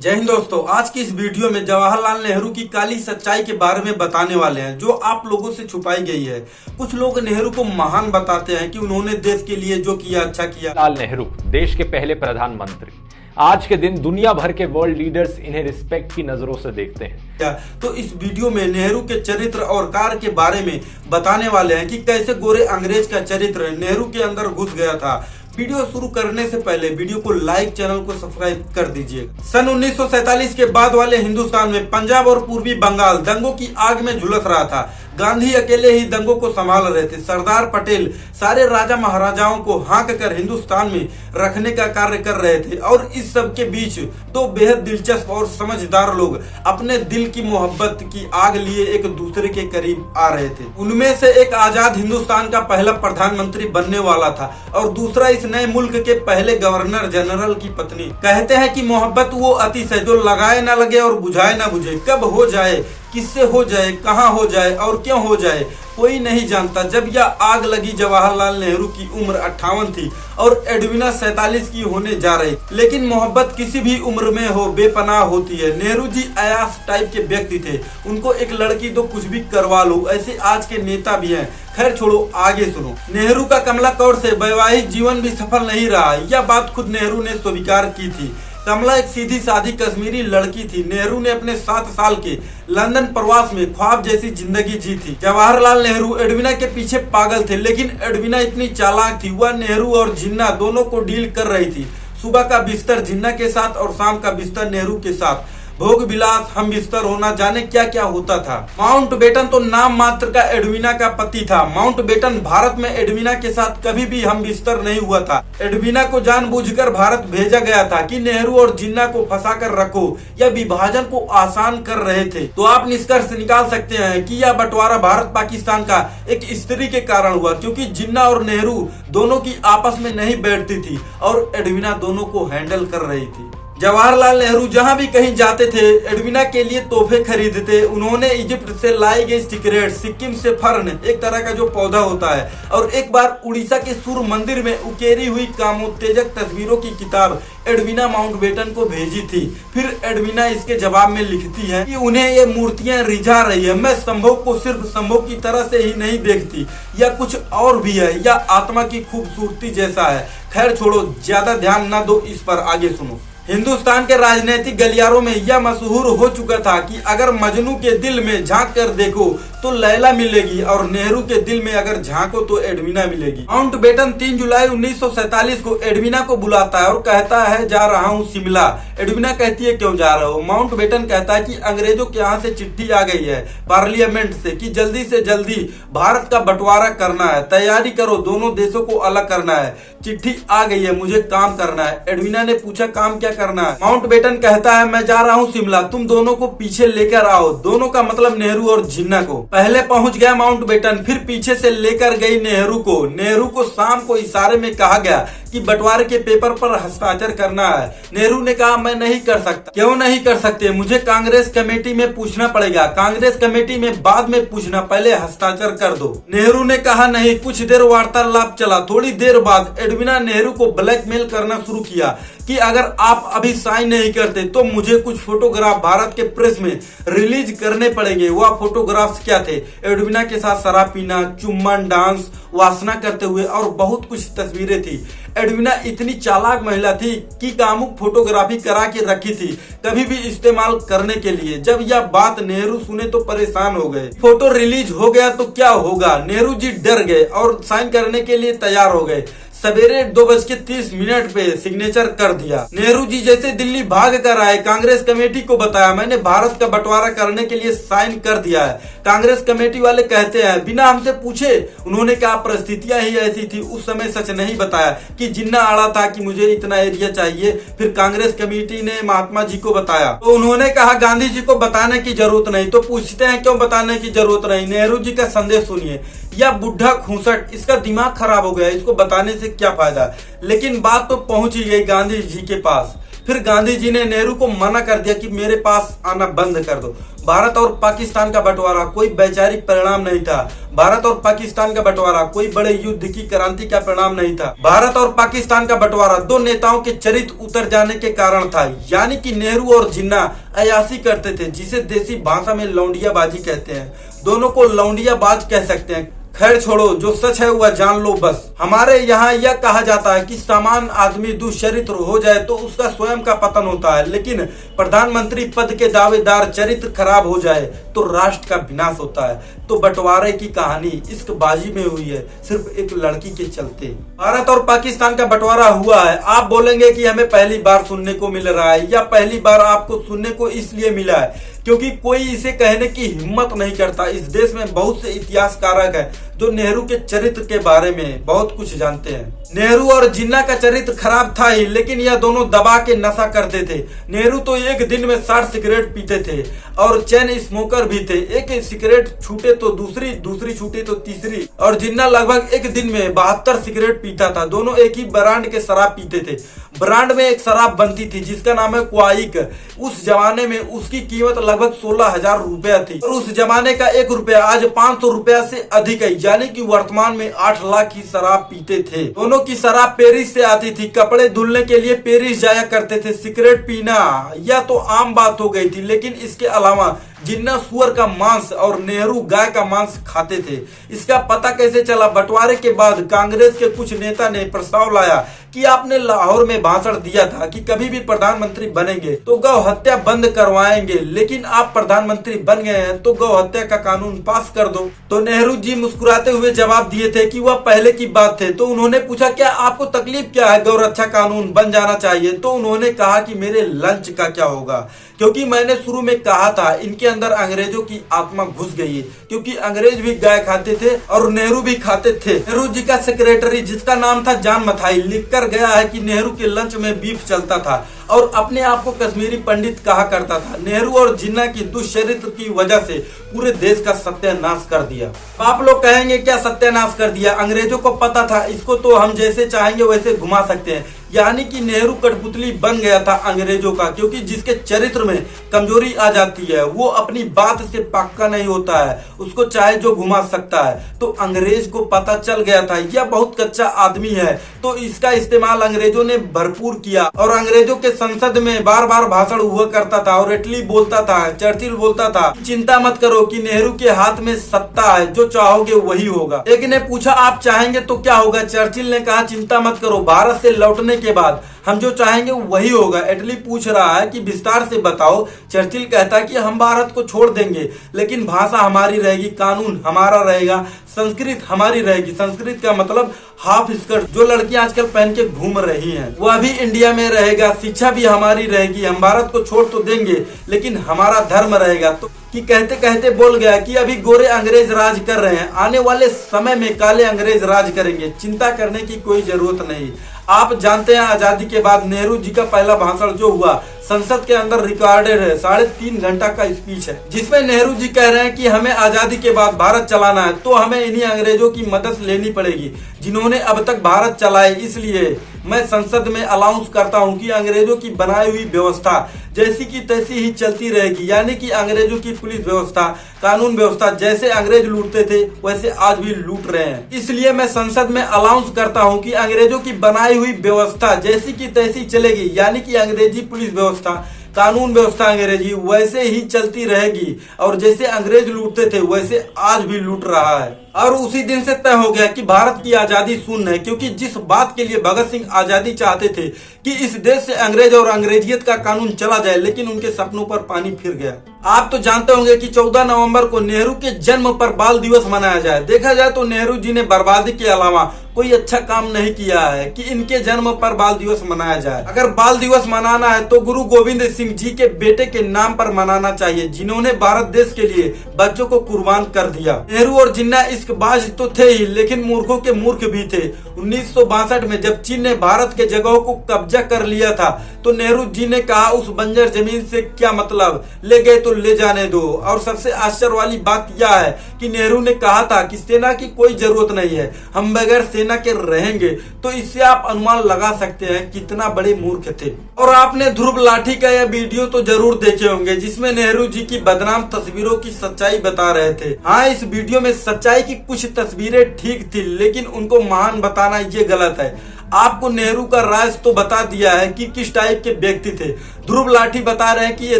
जय हिंद दोस्तों, आज की इस वीडियो में जवाहरलाल नेहरू की काली सच्चाई के बारे में बताने वाले हैं जो आप लोगों से छुपाई गई है। कुछ लोग नेहरू को महान बताते हैं कि उन्होंने देश के लिए जो किया अच्छा किया। लाल नेहरू देश के पहले प्रधानमंत्री, आज के दिन दुनिया भर के वर्ल्ड लीडर्स इन्हें रिस्पेक्ट की नजरों से देखते हैं। तो इस वीडियो में नेहरू के चरित्र और कार्य के बारे में बताने वाले हैं कि कैसे गोरे अंग्रेज का चरित्र नेहरू के अंदर घुस गया था। वीडियो शुरू करने से पहले वीडियो को लाइक, चैनल को सब्सक्राइब कर दीजिए। सन 1947 के बाद वाले हिंदुस्तान में पंजाब और पूर्वी बंगाल दंगों की आग में झुलस रहा था। गांधी अकेले ही दंगों को संभाल रहे थे। सरदार पटेल सारे राजा महाराजाओं को हाँक कर हिंदुस्तान में रखने का कार्य कर रहे थे और इस सब के बीच दो बेहद दिलचस्प और समझदार लोग अपने दिल की मोहब्बत की आग लिए एक दूसरे के करीब आ रहे थे। उनमें से एक आजाद हिंदुस्तान का पहला प्रधानमंत्री बनने वाला था और दूसरा इस नए मुल्क के पहले गवर्नर जनरल की पत्नी। कहते हैं कि मोहब्बत वो अतिश है जो लगाए ना लगे और बुझाए ना बुझे। कब हो जाए, किससे हो जाए, कहाँ हो जाए और क्यों हो जाए, कोई नहीं जानता। जब यह आग लगी, जवाहरलाल नेहरू की उम्र 58 थी और एडविना 47 की होने जा रही। लेकिन मोहब्बत किसी भी उम्र में हो बेपनाह होती है। नेहरू जी अयास टाइप के व्यक्ति थे। उनको एक लड़की तो कुछ भी करवा लो, ऐसे आज के नेता भी हैं। खैर छोड़ो, आगे सुनो। नेहरू का कमला कौर से वैवाहिक जीवन भी सफल नहीं रहा। यह बात खुद नेहरू ने स्वीकार की थी। कमला एक सीधी सादी कश्मीरी लड़की थी। नेहरू ने अपने 7 साल के लंदन प्रवास में ख्वाब जैसी जिंदगी जी थी। जवाहरलाल नेहरू एडविना के पीछे पागल थे, लेकिन एडविना इतनी चालाक थी। वह नेहरू और जिन्ना दोनों को डील कर रही थी। सुबह का बिस्तर जिन्ना के साथ और शाम का बिस्तर नेहरू के साथ। भोग विलास, हम बिस्तर होना, जाने क्या क्या होता था। माउंटबेटन तो नाम मात्र का एडविना का पति था। माउंटबेटन भारत में एडविना के साथ कभी भी हम बिस्तर नहीं हुआ था। एडविना को जानबूझकर भारत भेजा गया था कि नेहरू और जिन्ना को फंसा कर रखो या विभाजन को आसान कर रहे थे। तो आप निष्कर्ष निकाल सकते हैं कि यह बंटवारा भारत पाकिस्तान का एक स्त्री के कारण हुआ, क्योंकि जिन्ना और नेहरू दोनों की आपस में नहीं बैठती थी और एडविना दोनों को हैंडल कर रही थी। जवाहरलाल नेहरू जहां भी कहीं जाते थे एडविना के लिए तोहफे खरीदते। उन्होंने इजिप्ट से लाई गई सिगरेट, सिक्किम से फर्न, एक तरह का जो पौधा होता है, और एक बार उड़ीसा के सूर्य मंदिर में उकेरी हुई कामोत्तेजक तस्वीरों की किताब एडविना माउंटबेटन को भेजी थी। फिर एडविना इसके जवाब में लिखती है कि उन्हें ये मूर्तियां रिझा रही है। मैं संभव को सिर्फ संभव की तरह से ही नहीं देखती, या कुछ और भी है, या आत्मा की खूबसूरती जैसा है। खैर छोड़ो, ज्यादा ध्यान न दो इस पर, आगे सुनो। हिंदुस्तान के राजनीतिक गलियारों में यह मशहूर हो चुका था कि अगर मजनू के दिल में झांक कर देखो तो लैला मिलेगी और नेहरू के दिल में अगर झांको तो एडविना मिलेगी। माउंटबेटन 3 जुलाई 1947 को एडविना को बुलाता है और कहता है जा रहा हूँ शिमला। एडविना कहती है क्यों जा रहे हो? माउंटबेटन कहता है कि अंग्रेजों के यहाँ से चिट्ठी आ गई है पार्लियामेंट से कि जल्दी से जल्दी भारत का बंटवारा करना है, तैयारी करो, दोनों देशों को अलग करना है। चिट्ठी आ गई है, मुझे काम करना है। एडविना ने पूछा काम क्या करना है? माउंटबेटन कहता है मैं जा रहा हूँ शिमला, तुम दोनों को पीछे लेकर आओ। दोनों का मतलब नेहरू और जिन्ना को। पहले पहुंच गया माउंटबेटन, फिर पीछे से लेकर गई नेहरू को। नेहरू को शाम को इशारे में कहा गया कि बंटवारे के पेपर पर हस्ताक्षर करना है। नेहरू ने कहा मैं नहीं कर सकता। क्यों नहीं कर सकते? मुझे कांग्रेस कमेटी में पूछना पड़ेगा। कांग्रेस कमेटी में बाद में पूछना, पहले हस्ताक्षर कर दो। नेहरू ने कहा नहीं। कुछ देर वार्तालाप चला। थोड़ी देर बाद एडविना नेहरू को ब्लैकमेल करना शुरू किया कि अगर आप अभी साइन नहीं करते तो मुझे कुछ फोटोग्राफ भारत के प्रेस में रिलीज करने पड़ेंगे। वह फोटोग्राफ्स क्या थे? एडविना के साथ शराब पीना, चुम्बन, डांस, वासना करते हुए और बहुत कुछ तस्वीरें थी। एडविना इतनी चालाक महिला थी कि कामुक फोटोग्राफी करा के रखी थी, कभी भी इस्तेमाल करने के लिए। जब यह बात नेहरू सुने तो परेशान हो गए। फोटो रिलीज हो गया तो क्या होगा? नेहरू जी डर गए और साइन करने के लिए तैयार हो गए। सवेरे 2:30 पे सिग्नेचर कर दिया। नेहरू जी जैसे दिल्ली भाग कर आए, कांग्रेस कमेटी को बताया मैंने भारत का बंटवारा करने के लिए साइन कर दिया है। कांग्रेस कमेटी वाले कहते हैं बिना हमसे पूछे। उन्होंने कहा परिस्थितियां ही ऐसी थी। उस समय सच नहीं बताया कि जिन्ना आड़ा था कि मुझे इतना एरिया चाहिए। फिर कांग्रेस कमेटी ने महात्मा जी को बताया तो उन्होंने कहा गांधी जी को बताने की जरूरत नहीं। तो पूछते हैं क्यों बताने की जरूरत नहीं? नेहरू जी का संदेश सुनिए। या बुढ़ा खूंसट, इसका दिमाग खराब हो गया, इसको बताने से क्या फायदा? लेकिन बात तो पहुंच ही गई गांधी जी के पास। फिर गांधी जी ने नेहरू को मना कर दिया कि मेरे पास आना बंद कर दो। भारत और पाकिस्तान का बंटवारा कोई वैचारिक परिणाम नहीं था। भारत और पाकिस्तान का बंटवारा कोई बड़े युद्ध की क्रांति का परिणाम नहीं था। भारत और पाकिस्तान का बंटवारा दो नेताओं के चरित्र उतर जाने के कारण था। यानी कि नेहरू और जिन्ना अयाशी करते थे, जिसे देसी भाषा में लौंडियाबाजी कहते हैं। दोनों को लौंडियाबाज कह सकते हैं। खैर छोड़ो, जो सच है वह जान लो बस। हमारे यहाँ यह कहा जाता है कि सामान्य आदमी दुष्चरित्र हो जाए तो उसका स्वयं का पतन होता है, लेकिन प्रधानमंत्री पद के दावेदार चरित्र खराब हो जाए तो राष्ट्र का विनाश होता है। तो बंटवारे की कहानी इश्कबाजी में हुई है, सिर्फ एक लड़की के चलते। भारत और पाकिस्तान का बंटवारा हुआ है। आप बोलेंगे कि हमें पहली बार सुनने को मिल रहा है, या पहली बार आपको सुनने को इसलिए मिला है क्योंकि कोई इसे कहने की हिम्मत नहीं करता। इस देश में बहुत से इतिहासकारक हैं जो नेहरू के चरित्र के बारे में बहुत कुछ जानते हैं। नेहरू और जिन्ना का चरित्र खराब था ही, लेकिन यह दोनों दबा के नशा करते थे। नेहरू तो एक दिन में 60 सिगरेट पीते थे और चैन स्मोकर भी थे। एक सिगरेट छूटे तो दूसरी, दूसरी छूटे तो तीसरी। और जिन्ना लगभग एक दिन में 72 सिगरेट पीता था। दोनों एक ही ब्रांड के शराब पीते थे। ब्रांड में एक शराब बनती थी जिसका नाम है क्वाइक। उस जमाने में उसकी कीमत लगभग 16,000 रुपया थी और उस जमाने का 1 रुपया आज 500 रुपया से अधिक है, यानी कि वर्तमान में 8 लाख की शराब पीते थे। दोनों की शराब पेरिस से आती थी। कपड़े धुलने के लिए पेरिस जाया करते थे। सिगरेट पीना यह तो आम बात हो गई थी, लेकिन इसके अलावा जिन्ना सुअर का मांस और नेहरू गाय का मांस खाते थे। इसका पता कैसे चला? बंटवारे के बाद कांग्रेस के कुछ नेता ने प्रस्ताव लाया कि आपने लाहौर में भाषण दिया था कि कभी भी प्रधानमंत्री बनेंगे तो गौ हत्या बंद करवाएंगे, लेकिन आप प्रधानमंत्री बन गए हैं तो गौ हत्या का कानून पास कर दो। तो नेहरू जी मुस्कुराते हुए जवाब दिए थे कि वह पहले की बात थे। तो उन्होंने पूछा, क्या आपको तकलीफ क्या है? गौरक्षा कानून बन जाना चाहिए। तो उन्होंने कहा कि मेरे लंच का क्या होगा, क्योंकि मैंने शुरू में कहा था इनके अंदर अंग्रेजों की आत्मा घुस गई है, क्योंकि अंग्रेज भी गाय खाते थे और नेहरू भी खाते थे। नेहरू जी का सेक्रेटरी जिसका नाम था जॉन मथाई लिखकर गया है कि नेहरू के लंच में बीफ चलता था और अपने आप को कश्मीरी पंडित कहा करता था। नेहरू और जिन्ना की दुष्चरित्र की वजह से पूरे देश का सत्यानाश कर दिया। आप लोग कहेंगे क्या सत्यानाश कर दिया? अंग्रेजों को पता था इसको तो हम जैसे चाहेंगे वैसे घुमा सकते हैं। यानी कि नेहरू कठपुतली बन गया था अंग्रेजों का, क्योंकि जिसके चरित्र में कमजोरी आ जाती है वो अपनी बात से पक्का नहीं होता है, उसको चाहे जो घुमा सकता है। तो अंग्रेज को पता चल गया था यह बहुत कच्चा आदमी है, तो इसका इस्तेमाल अंग्रेजों ने भरपूर किया। और अंग्रेजों के संसद में बार बार भाषण हुआ करता था और इटली बोलता था, चर्चिल बोलता था, चिंता मत करो कि नेहरू के हाथ में सत्ता है, जो चाहोगे वही होगा। एक ने पूछा आप चाहेंगे तो क्या होगा? चर्चिल ने कहा चिंता मत करो, भारत से लौटने के बाद हम जो चाहेंगे वही होगा। इटली पूछ रहा है कि विस्तार से बताओ। चर्चिल कहता है कि हम भारत को छोड़ देंगे, लेकिन भाषा हमारी रहेगी, कानून हमारा रहेगा, संस्कृत हमारी रहेगी। संस्कृत का मतलब हाफ स्कर्ट जो लड़कियां आजकल पहन के घूम रही हैं, वह भी इंडिया में रहेगा। शिक्षा भी हमारी रहेगी। हम भारत को छोड़ तो देंगे, लेकिन हमारा धर्म रहेगा। तो कि कहते कहते बोल गया कि अभी गोरे अंग्रेज राज कर रहे हैं, आने वाले समय में काले अंग्रेज राज करेंगे, चिंता करने की कोई जरूरत नहीं। आप जानते हैं आजादी के बाद नेहरू जी का पहला भाषण जो हुआ संसद के अंदर रिकॉर्डेड है, 3.5 घंटा का स्पीच है, जिसमें नेहरू जी कह रहे हैं कि हमें आजादी के बाद भारत चलाना है तो हमें इन्हीं अंग्रेजों की मदद लेनी पड़ेगी जिन्होंने अब तक भारत चलाए। इसलिए मैं संसद में अनाउंस करता हूं कि अंग्रेजों की बनाई हुई व्यवस्था जैसी की तैसी ही चलती रहेगी। यानी कि अंग्रेजों की पुलिस व्यवस्था, कानून व्यवस्था जैसे अंग्रेज लूटते थे वैसे आज भी लूट रहे हैं। इसलिए मैं संसद में अनाउंस करता हूं कि अंग्रेजों की बनाई हुई व्यवस्था जैसी की तैसी चलेगी। यानी कि अंग्रेजी पुलिस व्यवस्था, कानून व्यवस्था अंग्रेजी वैसे ही चलती रहेगी और जैसे अंग्रेज लूटते थे वैसे आज भी लूट रहा है। और उसी दिन से तय हो गया कि भारत की आजादी शून्य है, क्योंकि जिस बात के लिए भगत सिंह आजादी चाहते थे कि इस देश से अंग्रेज और अंग्रेजियत का कानून चला जाए, लेकिन उनके सपनों पर पानी फिर गया। आप तो जानते होंगे कि 14 नवंबर को नेहरू के जन्म पर बाल दिवस मनाया जाए। देखा जाए तो नेहरू जी ने बर्बादी के अलावा कोई अच्छा काम नहीं किया है कि इनके जन्म पर बाल दिवस मनाया जाए। अगर बाल दिवस मनाना है तो गुरु गोविंद सिंह जी के बेटे के नाम पर मनाना चाहिए, जिन्होंने भारत देश के लिए बच्चों को कुर्बान कर दिया। नेहरू और जिन्ना इस इश्कबाज तो थे ही, लेकिन मूर्खों के मूर्ख भी थे। 1962 में जब चीन ने भारत के जगहों को कब्जा कर लिया था तो नेहरू जी ने कहा उस बंजर जमीन से क्या मतलब, ले गए तो ले जाने दो। और सबसे आश्चर्य वाली बात यह है कि नेहरू ने कहा था कि सेना की कोई जरूरत नहीं है, हम बगैर सेना के रहेंगे। तो इससे आप अनुमान लगा सकते हैं कितना बड़े मूर्ख थे। और आपने ध्रुव लाठी का यह वीडियो तो जरूर देखे होंगे जिसमें नेहरू जी की बदनाम तस्वीरों की सच्चाई बता रहे थे। हाँ, इस वीडियो में सच्चाई की कुछ तस्वीरें ठीक थी, लेकिन उनको महान बताना ये गलत है। आपको नेहरू का राज तो बता दिया है कि किस टाइप के व्यक्ति थे। ध्रुव लाठी बता रहे हैं कि ये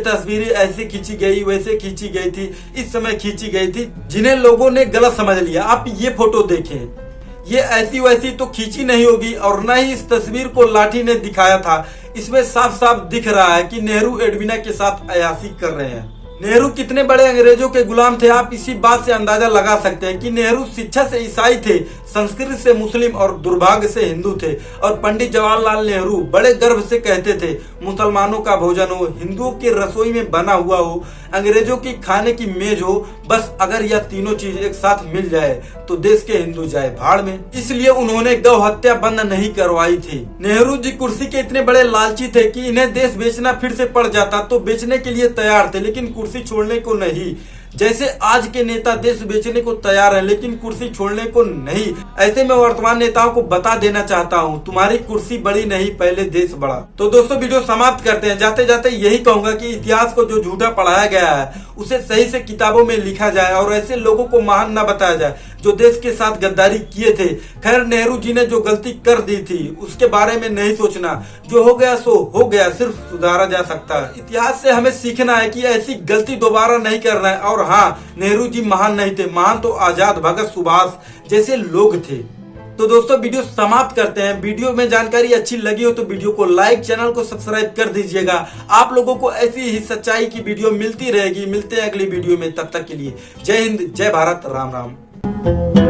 तस्वीरें ऐसे खींची गई, वैसे खींची गई थी, इस समय खींची गई थी, जिन्हें लोगों ने गलत समझ लिया। आप ये फोटो देखें, ये ऐसी वैसी तो खींची नहीं होगी और न ही इस तस्वीर को लाठी ने दिखाया था। इसमें साफ साफ दिख रहा है कि नेहरू एडवीना के साथ अयाशी कर रहे हैं। नेहरू कितने बड़े अंग्रेजों के गुलाम थे, आप इसी बात से अंदाजा लगा सकते हैं कि नेहरू शिक्षा से ईसाई थे, संस्कृति से मुस्लिम और दुर्भाग्य से हिंदू थे। और पंडित जवाहरलाल नेहरू बड़े गर्व से कहते थे, मुसलमानों का भोजन हो, हिंदुओं की रसोई में बना हुआ हो, अंग्रेजों की खाने की मेज हो, बस अगर यह तीनों चीज एक साथ मिल जाए तो देश के हिंदू जाए भाड़ में। इसलिए उन्होंने गौ हत्या बंद नहीं करवाई थी। नेहरू जी कुर्सी के इतने बड़े लालची थे कि इन्हें देश बेचना फिर से पड़ जाता तो बेचने के लिए तैयार थे, लेकिन कुर्सी छोड़ने को नहीं। जैसे आज के नेता देश बेचने को तैयार है लेकिन कुर्सी छोड़ने को नहीं। ऐसे में वर्तमान नेताओं को बता देना चाहता हूं, तुम्हारी कुर्सी बड़ी नहीं, पहले देश बड़ा। तो दोस्तों वीडियो समाप्त करते हैं। जाते जाते यही कहूंगा कि इतिहास को जो झूठा पढ़ाया गया है उसे सही से किताबों में लिखा जाए और ऐसे लोगों को महान न बताया जाए जो देश के साथ गद्दारी किए थे। खैर, नेहरू जी ने जो गलती कर दी थी उसके बारे में नहीं सोचना, जो हो गया सो हो गया, सिर्फ सुधारा जा सकता है। इतिहास से हमें सीखना है कि ऐसी गलती दोबारा नहीं करना है। और हाँ, नेहरू जी महान नहीं थे, महान तो आजाद, भगत, सुभाष जैसे लोग थे। तो दोस्तों वीडियो समाप्त करते हैं। वीडियो में जानकारी अच्छी लगी हो तो वीडियो को लाइक, चैनल को सब्सक्राइब कर दीजिएगा। आप लोगों को ऐसी ही सच्चाई की वीडियो मिलती रहेगी। मिलते हैं अगली वीडियो में, तब तक के लिए जय हिंद, जय भारत, राम राम।